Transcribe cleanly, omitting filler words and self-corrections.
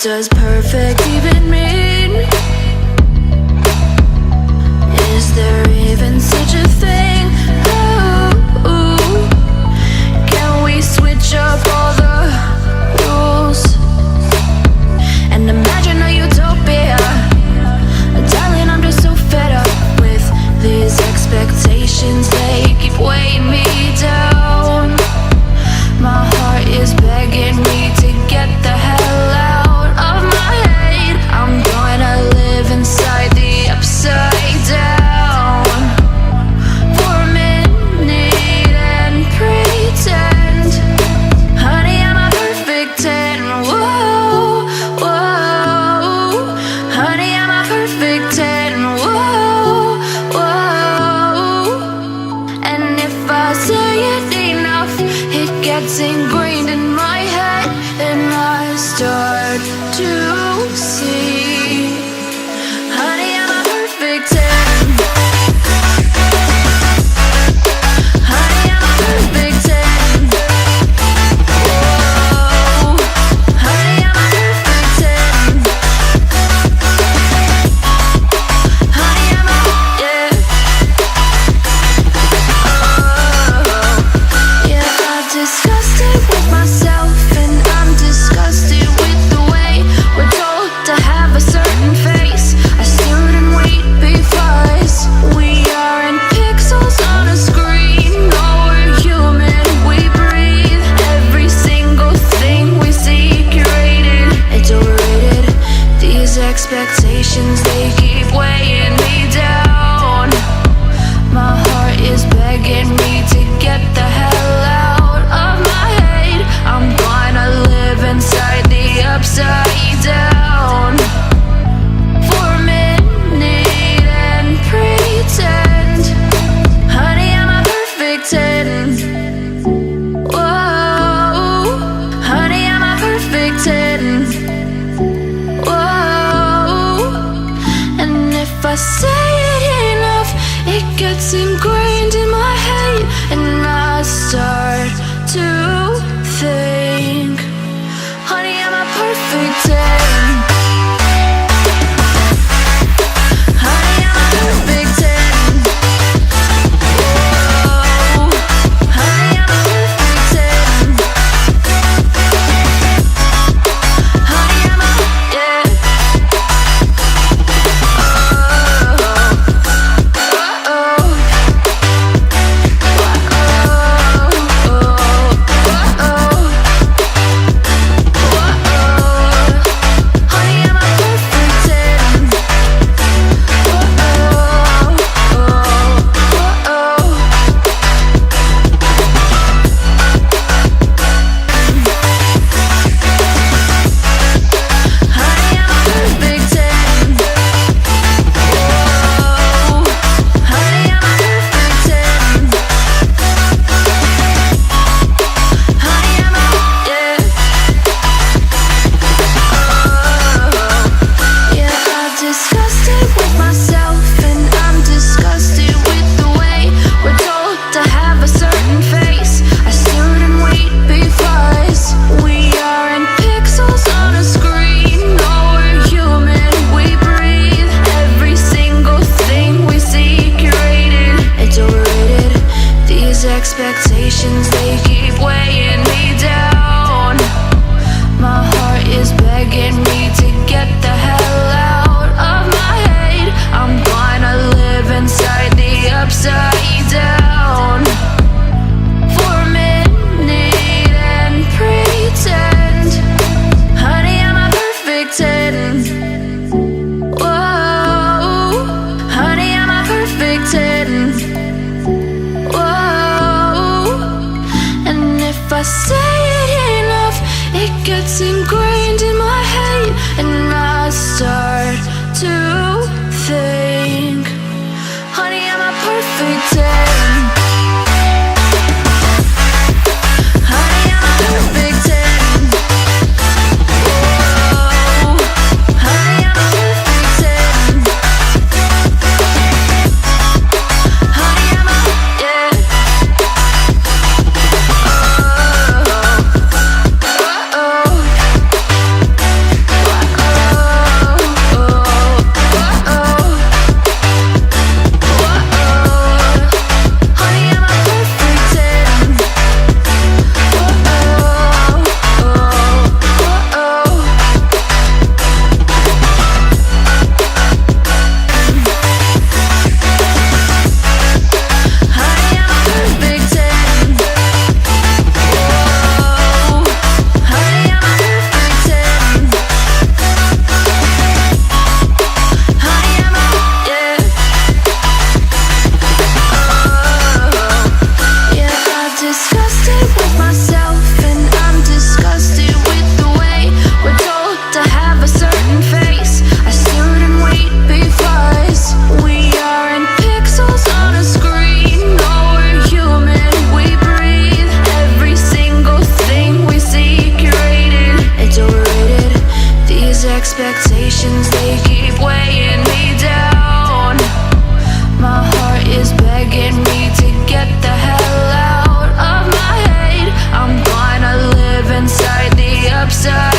does perfect even mean? Is there even such a thing? Ooh, can we switch up all the rules and imagine a utopia? Darling, I'm just so fed up with these expectations. They keep weighing me down. My heart is begging me to get the hell out of my head. I'm gonna live inside the upside down for a minute and pretend, honey, I'm a perfect 10. Whoa, whoa, honey, I'm a perfect 10. Whoa, whoa, and if I say it enough, it gets ingrained in my head, and I start to see, honey, I'm a perfect 10. Honey, I'm a perfect 10. Whoa, honey, I'm a perfect 10. Honey, I'm a, yeah. Oh, yeah, I discussed it with myself, and I'm disgusted with the way we're told to have a certain face, a certain weight, because we aren't pixels on a screen. No, we're human, we breathe. Every single thing we see curated, it's overrated. These expectations, they keep weighing me down. My heart is begging me to get the hell out of my head. I'm gonna live inside the upside down for a minute and pretend, honey, I'm a perfect 10. Whoa, honey, I'm a perfect 10. Whoa, and if I say it enough, it gets ingrained in my head, and I start to think, honey, I'm a perfect 10. Honey, I'm a perfect 10. Whoa, honey, I'm a perfect 10. Honey, I'm a, yeah. Honey, expectations, they keep weighing me down. My heart is begging me to get the hell out of my head. I'm gonna live inside the upside